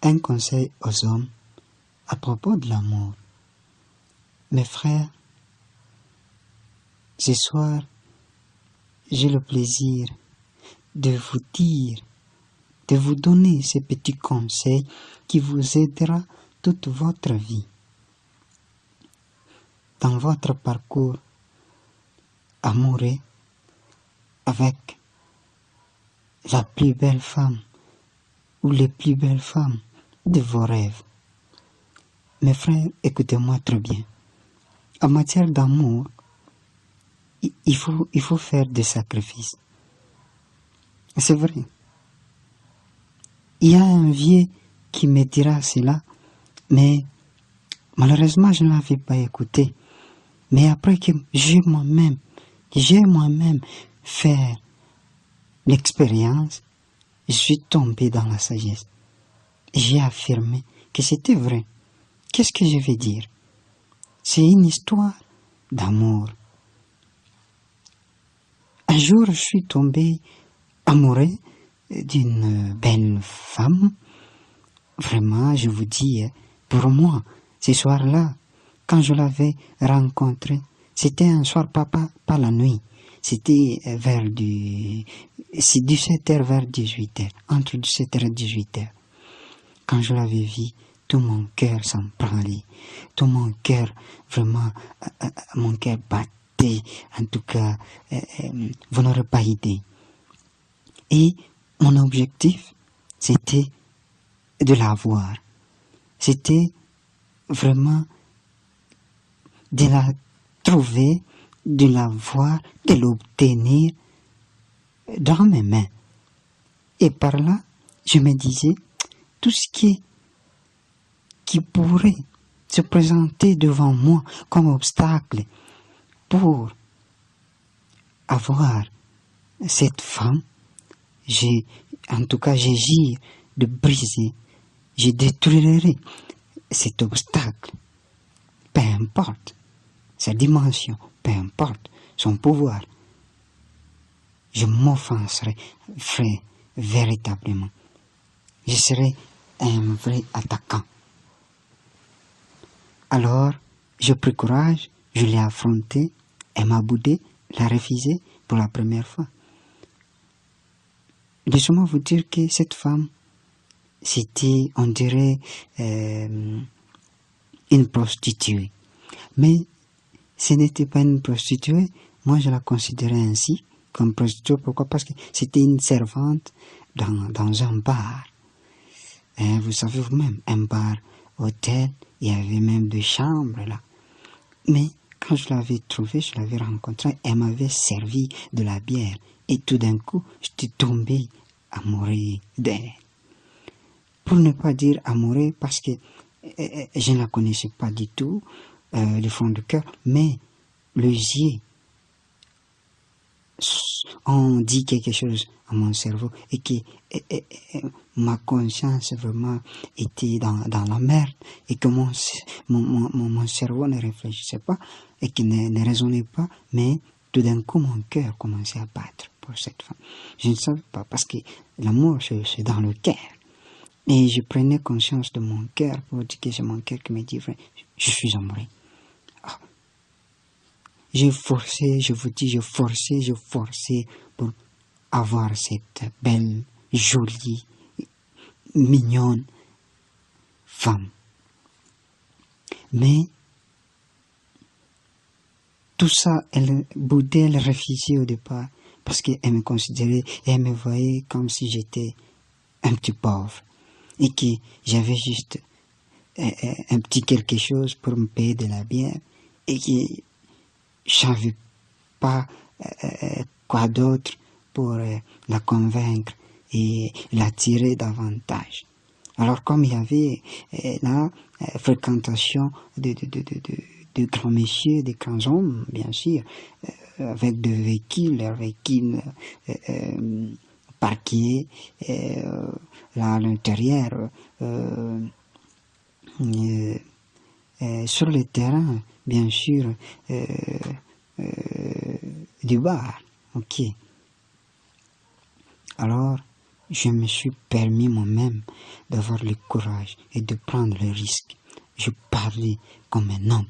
Un conseil aux hommes à propos de l'amour. Mes frères, ce soir, j'ai le plaisir de vous dire, de vous donner ces petits conseils qui vous aidera toute votre vie. Dans votre parcours amoureux avec la plus belle femme ou les plus belles femmes de vos rêves. Mes frères, écoutez-moi très bien. En matière d'amour, il faut faire des sacrifices. C'est vrai. Il y a un vieux qui me dira cela, mais malheureusement, je ne l'avais pas écouté. Mais après que j'ai moi-même fait l'expérience, je suis tombé dans la sagesse. J'ai affirmé que c'était vrai. Qu'est-ce que je vais dire? C'est une histoire d'amour. Un jour, je suis tombé amoureux d'une belle femme. Vraiment, je vous dis, pour moi, ce soir-là, quand je l'avais rencontrée, c'était un soir, pas la nuit. C'était vers du 17h vers 18h, entre 17h et 18h. Quand je l'avais vue, tout mon cœur s'en branlait. Tout mon cœur, vraiment, mon cœur battait. En tout cas, vous n'aurez pas idée. Et mon objectif, c'était de la voir. C'était vraiment de la trouver, de la voir, de l'obtenir dans mes mains. Et par là, je me disais, tout ce qui pourrait se présenter devant moi comme obstacle pour avoir cette femme, en tout cas, j'agis de briser, je détruirai cet obstacle, peu importe sa dimension, peu importe son pouvoir. Je m'offenserai, frère, véritablement. Je serai un vrai attaquant. Alors, je pris courage, je l'ai affronté, elle m'a boudé, l'a refusé pour la première fois. Laissez-moi vous dire que cette femme, c'était, on dirait, une prostituée. Mais ce n'était pas une prostituée, moi je la considérais ainsi, comme prostituée. Pourquoi? Parce que c'était une servante dans un bar. Et vous savez vous-même, un bar, hôtel, il y avait même des chambres là. Mais quand je l'avais trouvée, je l'avais rencontrée, elle m'avait servi de la bière. Et tout d'un coup, j'étais tombé amoureux d'elle. Pour ne pas dire amoureux, parce que je ne la connaissais pas du tout, le fond du cœur, mais les yeux ont dit quelque chose à mon cerveau et que ma conscience vraiment était dans la merde et que mon cerveau ne réfléchissait pas et qui ne raisonnait pas, mais tout d'un coup mon cœur commençait à battre pour cette femme. Je ne savais pas parce que l'amour c'est dans le cœur. Et je prenais conscience de mon cœur pour dire que c'est mon cœur qui me dit je suis amoureux. J'ai forcé, je vous dis, j'ai forcé pour avoir cette belle, jolie, mignonne femme. Mais tout ça, elle boudait, elle refusait au départ parce qu'elle me considérait et elle me voyait comme si j'étais un petit pauvre et que j'avais juste un petit quelque chose pour me payer de la bière et que je n'avais pas quoi d'autre pour la convaincre et l'attirer davantage. Alors comme il y avait la fréquentation de grands messieurs, de grands hommes, bien sûr, avec des véhicules, leurs véhicules parqués là à l'intérieur, sur le terrain, bien sûr, du bar. Ok. Alors, je me suis permis moi-même d'avoir le courage et de prendre le risque. Je parlais comme un homme.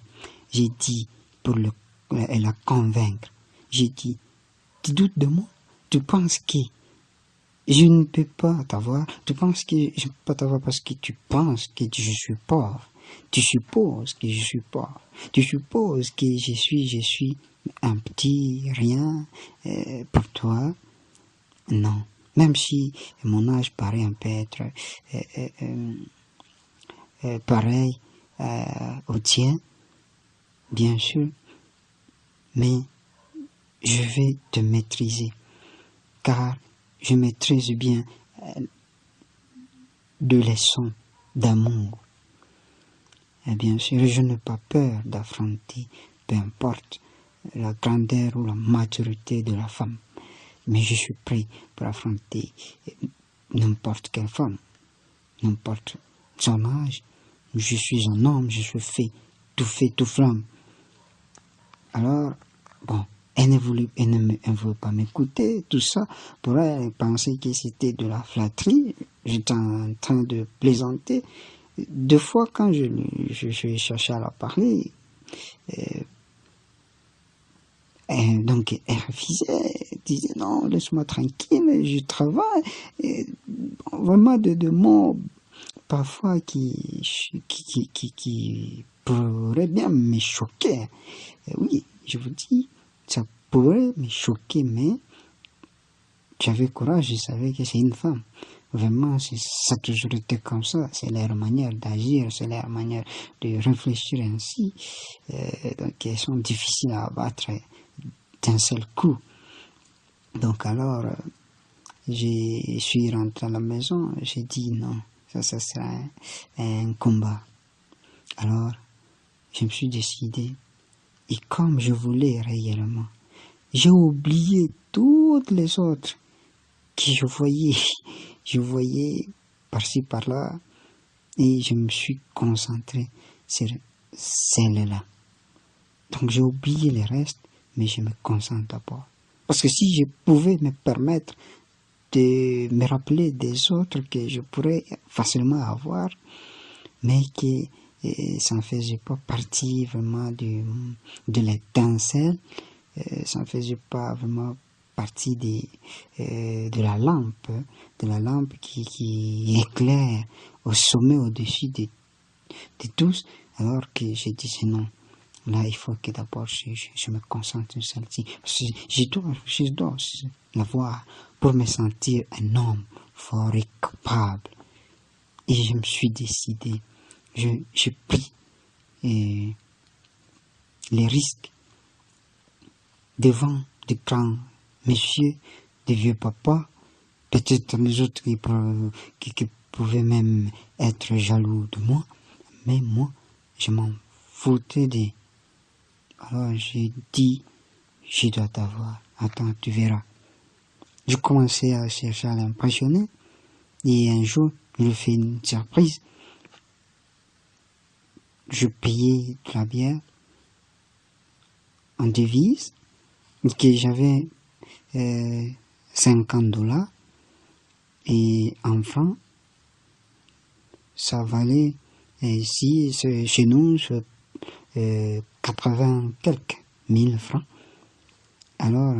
J'ai dit pour la convaincre. J'ai dit, tu doutes de moi? Tu penses que je ne peux pas t'avoir? Tu penses que je ne peux pas t'avoir parce que tu penses que je suis pauvre? Tu supposes que je suis pauvre? Tu supposes que je suis un petit rien pour toi? Non. Même si mon âge paraît un peu être pareil au tien, bien sûr, mais je vais te maîtriser, car je maîtrise bien de leçons d'amour. Et bien sûr, je n'ai pas peur d'affronter, peu importe la grandeur ou la maturité de la femme, mais je suis prêt pour affronter n'importe quelle femme, n'importe son âge. Je suis un homme, je suis fait, tout flamme. Alors, bon, elle ne voulait pas m'écouter, tout ça. Pour elle penser que c'était de la flatterie. J'étais en train de plaisanter. Deux fois, quand je cherchais à la parler, donc elle refusait, elle disait non, laisse-moi tranquille, je travaille. Vraiment de mots parfois qui pourraient bien me choquer. Oui, je vous dis, ça pourrait me choquer, mais j'avais courage, je savais que c'est une femme. Vraiment, ça a toujours été comme ça. C'est leur manière d'agir, c'est leur manière de réfléchir ainsi. Donc, elles sont difficiles à abattre d'un seul coup. Donc, alors, je suis rentré à la maison, j'ai dit non, ça sera un combat. Alors, je me suis décidé, et comme je voulais réellement, j'ai oublié toutes les autres que je voyais par-ci par-là, et je me suis concentré sur celle-là. Donc j'ai oublié le reste, mais je me concentre d'abord. Parce que si je pouvais me permettre de me rappeler des autres que je pourrais facilement avoir, mais que ça ne faisait pas partie vraiment de l'étincelle, ça ne faisait pas vraiment partie de la lampe qui éclaire au sommet, au-dessus de tous, alors que j'ai dit non. Là, il faut que d'abord je me concentre sur celle-ci. Je dois la voir pour me sentir un homme fort et capable. Et je me suis décidé. J'ai pris les risques devant de grands messieurs, de vieux papas, peut-être les autres qui pouvaient même être jaloux de moi, mais moi, je m'en foutais de. Alors j'ai dit, je dois t'avoir, attends, tu verras. Je commençais à chercher à l'impressionner, et un jour, je lui fais une surprise. Je payais de la bière en devise, que j'avais $50, et en francs, ça valait ici, chez nous, 80 quelques 1000 francs. Alors,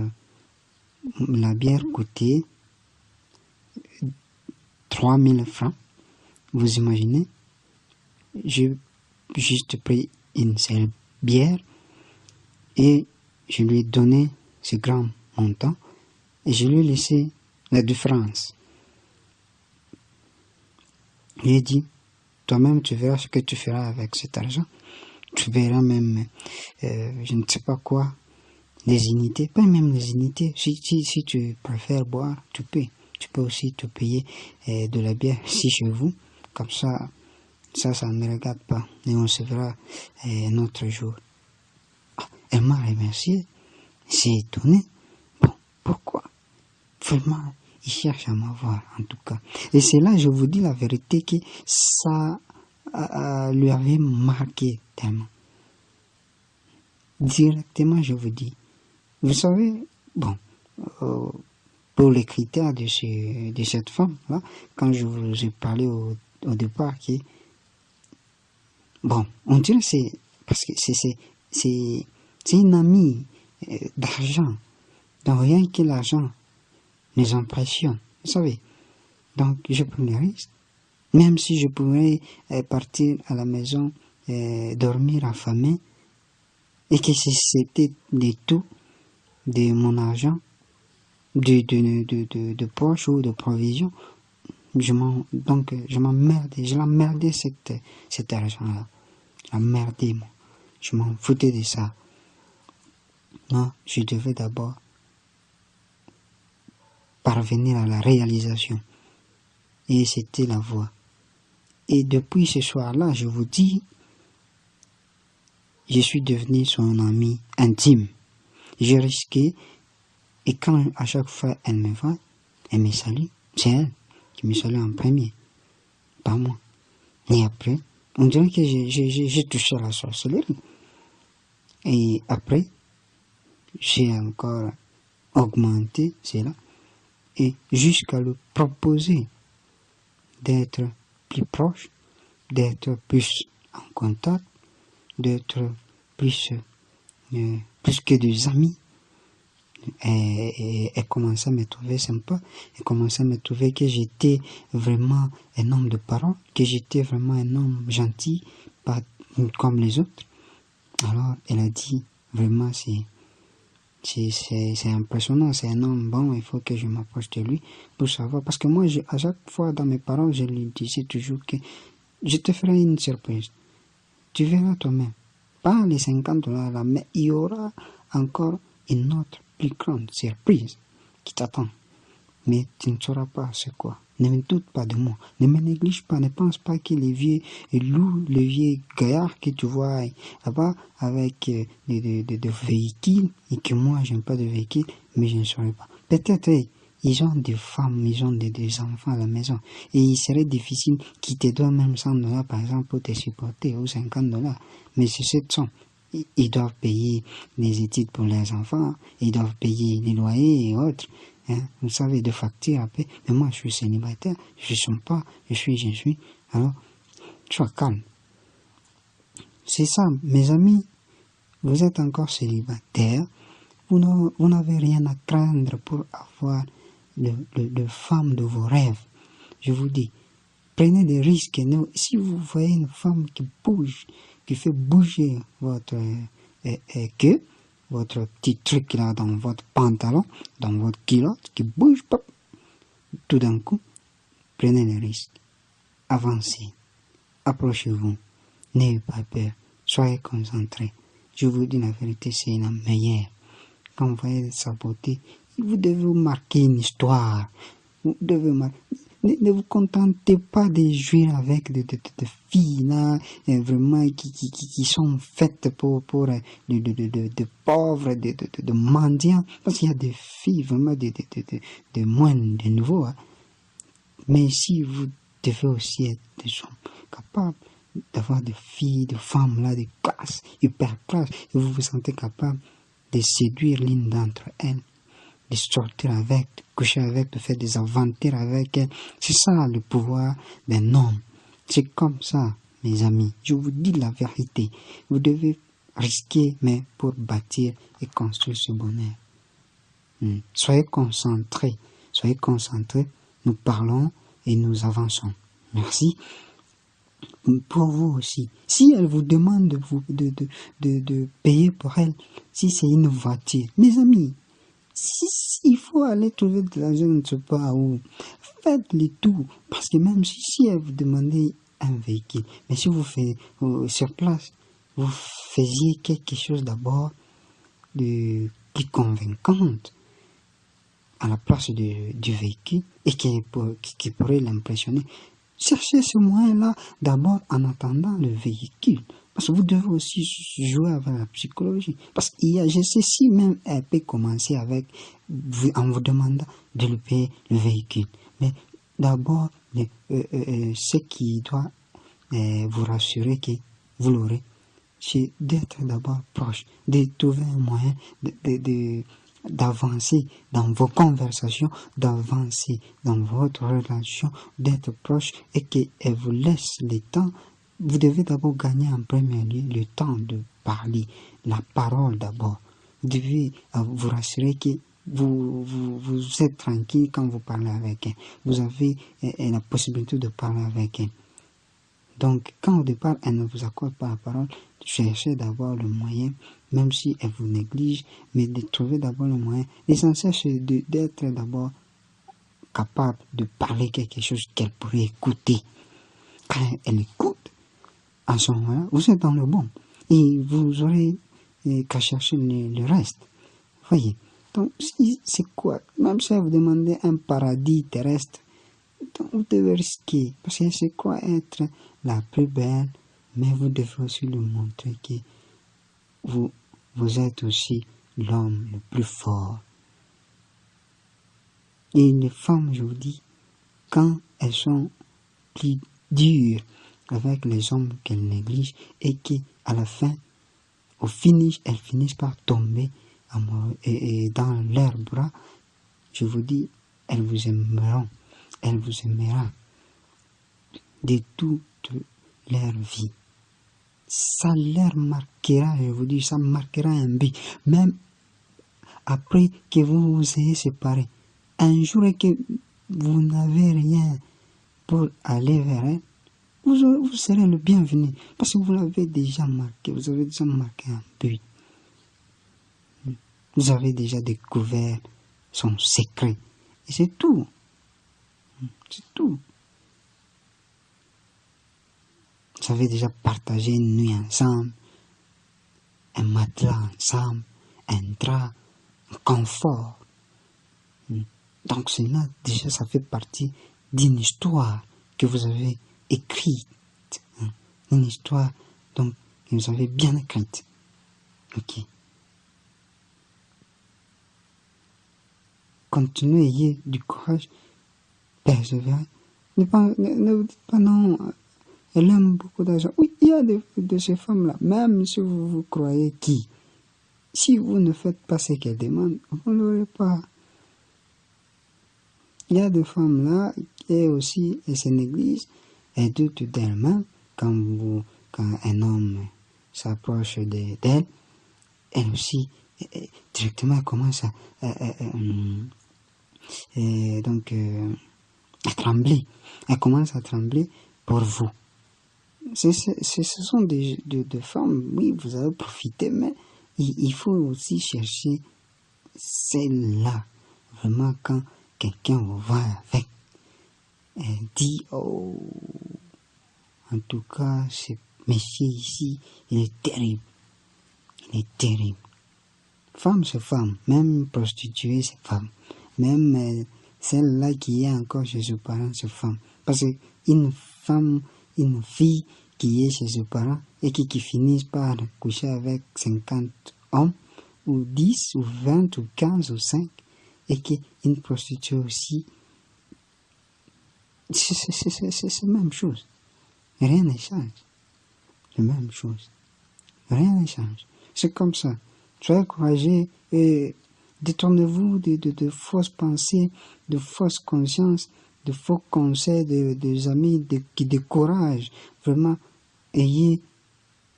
la bière coûtait 3000 francs. Vous imaginez? J'ai juste pris une seule bière et je lui ai donné ce grand montant et je lui ai laissé la différence. Je lui ai dit, toi-même tu verras ce que tu feras avec cet argent. Tu verras même, je ne sais pas quoi, les unités, pas même les unités. Si tu préfères boire, tu peux. Tu peux aussi te payer de la bière si chez vous. Comme ça ne me regarde pas. Et on se verra un autre jour. Ah, elle m'a remercié. J'ai étonné. Bon, pourquoi? Vraiment, il cherche à m'avoir, en tout cas. Et c'est là, je vous dis la vérité, que ça lui avait marqué tellement. Directement, je vous dis. Vous savez, bon, pour les critères de cette femme-là, quand je vous ai parlé au départ, bon, on dirait parce que c'est une amie d'argent, donc rien que l'argent les impressionne, vous savez. Donc je prends les risques, même si je pourrais partir à la maison, dormir affamé, et que c'était de tout, de mon argent, de poche ou de provision, je l'emmerdais cet argent-là. L'emmerdais, moi. Je m'en foutais de ça. Non, je devais d'abord parvenir à la réalisation. Et c'était la voie. Et depuis ce soir-là, je vous dis, je suis devenu son ami intime. J'ai risqué, et quand à chaque fois elle me voit, elle me salue. C'est elle qui me salue en premier, pas moi. Et après, on dirait que j'ai touché à la sorcellerie. Et après, j'ai encore augmenté cela, et jusqu'à le proposer d'être plus proche, d'être plus en contact, d'être plus que des amis. Et commençait à me trouver sympa, et commençait à me trouver que j'étais vraiment un homme de parole, que j'étais vraiment un homme gentil, pas comme les autres. Alors elle a dit, vraiment c'est impressionnant, c'est un homme bon, il faut que je m'approche de lui pour savoir, parce que moi à chaque fois dans mes paroles je lui disais toujours que je te ferai une surprise, tu verras toi-même, pas les $50 là, mais il y aura encore une autre plus grande surprise qui t'attend, mais tu ne sauras pas c'est quoi. Ne me doute pas de moi, ne me néglige pas, ne pense pas que les vieux loups, les vieux gaillards que tu vois là-bas avec des véhicules, et que moi j'aime pas de véhicules, mais je ne saurais pas. Peut-être ils ont des femmes, ils ont des enfants à la maison, et il serait difficile qu'ils te donnent même $100 par exemple pour te supporter, ou $50, mais c'est cette somme. Ils doivent payer les études pour leurs enfants, ils doivent payer les loyers et autres. Hein, vous savez, de factures après. Mais moi, je suis célibataire, je ne suis pas, je suis. Alors, sois calme. C'est ça, mes amis, vous êtes encore célibataire, vous n'avez rien à craindre pour avoir le femme de vos rêves. Je vous dis, prenez des risques. Si vous voyez une femme qui bouge, qui fait bouger votre queue, votre petit truc là dans votre pantalon, dans votre culotte, qui bouge, pop, tout d'un coup, prenez le risque. Avancez. Approchez-vous. N'ayez pas peur. Soyez concentrés. Je vous dis la vérité, c'est la meilleure. Quand vous voyez sa beauté, vous devez vous marquer une histoire. Vous devez ne vous contentez pas de jouer avec des filles là, vraiment qui sont faites pour de pauvres, de mendiants, parce qu'il y a des filles vraiment de moins de nouveau. Hein. Mais si vous devez aussi être des hommes capables d'avoir des filles, des femmes là, de classe, hyper classe, et vous vous sentez capable de séduire l'une d'entre elles, de sortir avec, de coucher avec, de faire des aventures avec elle. C'est ça le pouvoir d'un homme. C'est comme ça, mes amis. Je vous dis la vérité. Vous devez risquer, mais pour bâtir et construire ce bonheur. Soyez concentrés. Soyez concentrés. Nous parlons et nous avançons. Merci. Pour vous aussi. Si elle vous demande de payer pour elle, si c'est une voiture, mes amis, si il faut aller trouver de l'argent, je ne sais pas où, faites le tout. Parce que même si elle vous demandait un véhicule, mais si vous faites sur place, vous faisiez quelque chose d'abord de plus convaincante à la place du véhicule et qui pourrait l'impressionner. Cherchez ce moyen-là d'abord en attendant le véhicule. Parce que vous devez aussi jouer avec la psychologie. Parce qu'il y a, je sais si même elle peut commencer avec, en vous demandant de lui payer le véhicule. Mais d'abord, ce qui doit vous rassurer que vous l'aurez, c'est d'être d'abord proche, de trouver un moyen de d'avancer dans vos conversations, d'avancer dans votre relation, d'être proche et qu'elle vous laisse le temps. Vous devez d'abord gagner en premier lieu le temps de parler, la parole d'abord. Vous devez vous rassurer que vous êtes tranquille quand vous parlez avec elle. Vous avez la possibilité de parler avec elle. Donc, quand au départ, elle ne vous accorde pas la parole, cherchez d'abord le moyen, même si elle vous néglige, mais de trouver d'abord le moyen. L'essentiel, c'est d'être d'abord capable de parler quelque chose qu'elle pourrait écouter. Quand elle écoute, à ce moment-là, vous êtes dans le bon. Et vous aurez qu'à chercher le reste. Voyez. Donc, c'est quoi? Même si vous demandez un paradis terrestre, donc vous devez risquer. Parce que c'est quoi être la plus belle, mais vous devez aussi lui montrer que vous êtes aussi l'homme le plus fort. Et les femmes, je vous dis, quand elles sont plus dures avec les hommes qu'elles négligent et qu'à la fin, au finish, elles finissent par tomber amoureuses et dans leurs bras, je vous dis, elles vous aimeront. Elle vous aimera de toute leur vie. Ça leur marquera, je vous dis, ça marquera un but. Même après que vous vous ayez séparés, un jour et que vous n'avez rien pour aller vers elle, vous serez le bienvenu. Parce que vous l'avez déjà marqué, vous avez déjà marqué un but. Vous avez déjà découvert son secret. Et c'est tout. C'est tout. Vous avez déjà partagé une nuit ensemble, un matelas ensemble, un drap, un confort. Donc cela, déjà, ça fait partie d'une histoire que vous avez écrite. Une histoire donc, que vous avez bien écrite. Ok. Continuez, ayez du courage, persévérez. Ne vous dites pas non, elle aime beaucoup d'argent. Oui, il y a de ces femmes-là, même si vous croyez qui. Si vous ne faites pas ce qu'elle demande, vous ne l'aurez pas. Il y a des femmes-là qui aussi, elles se négligent, elles doutent d'elles-mêmes. Quand un homme s'approche d'elle, elle aussi, directement, elle commence à trembler. Elle commence à trembler pour vous. Ce sont des femmes, oui, vous avez profité, mais il faut aussi chercher celle-là. Vraiment, quand quelqu'un vous voit avec, elle dit, oh, en tout cas, ce monsieur ici, il est terrible. Il est terrible. Femme, c'est femme. Même prostituée, c'est femme. Même celle-là qui est encore chez ses parents, c'est femme. Parce qu'une femme, une fille qui est chez ses parents et qui finit par coucher avec 50 hommes, ou 10, ou 20, ou 15, ou 5, et qu'une prostituée aussi, c'est la même chose. Rien ne change. C'est la même chose. Rien ne change. C'est comme ça. Soyez courageux et détournez-vous de fausses pensées, de fausses consciences, de faux conseils des amis qui découragent. Vraiment, ayez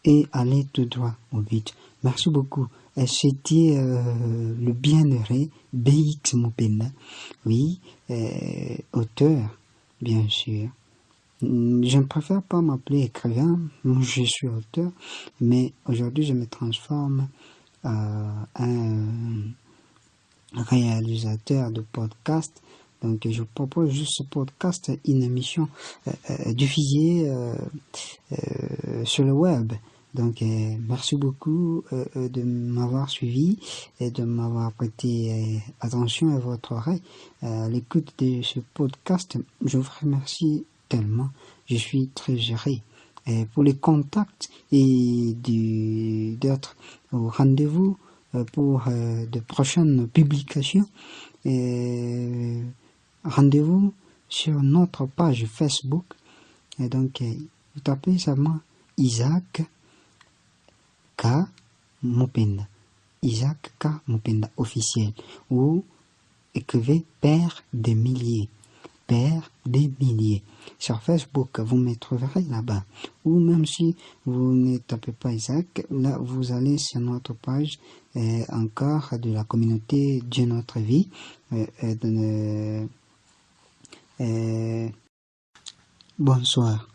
et allez tout droit au but. Merci beaucoup. C'était le bienheureux BX Mopenda. Oui, auteur, bien sûr. Je ne préfère pas m'appeler écrivain, je suis auteur, mais aujourd'hui je me transforme en réalisateur de podcast. Donc je propose juste ce podcast, une émission diffusée sur le web. Donc merci beaucoup de m'avoir suivi et de m'avoir prêté attention à votre oreille à l'écoute de ce podcast. Je vous remercie tellement, je suis très géré. Pour les contacts et d'être au rendez-vous pour de prochaines publications, rendez-vous sur notre page Facebook. Et donc, vous tapez seulement Isaac K. Mopenda. Isaac K. Mupenda officiel, ou écrivez Père des milliers. Père des milliers. Sur Facebook, vous me trouverez là-bas. Ou même si vous ne tapez pas Isaac, là, vous allez sur notre page encore de la communauté Dieu notre vie. Bonsoir.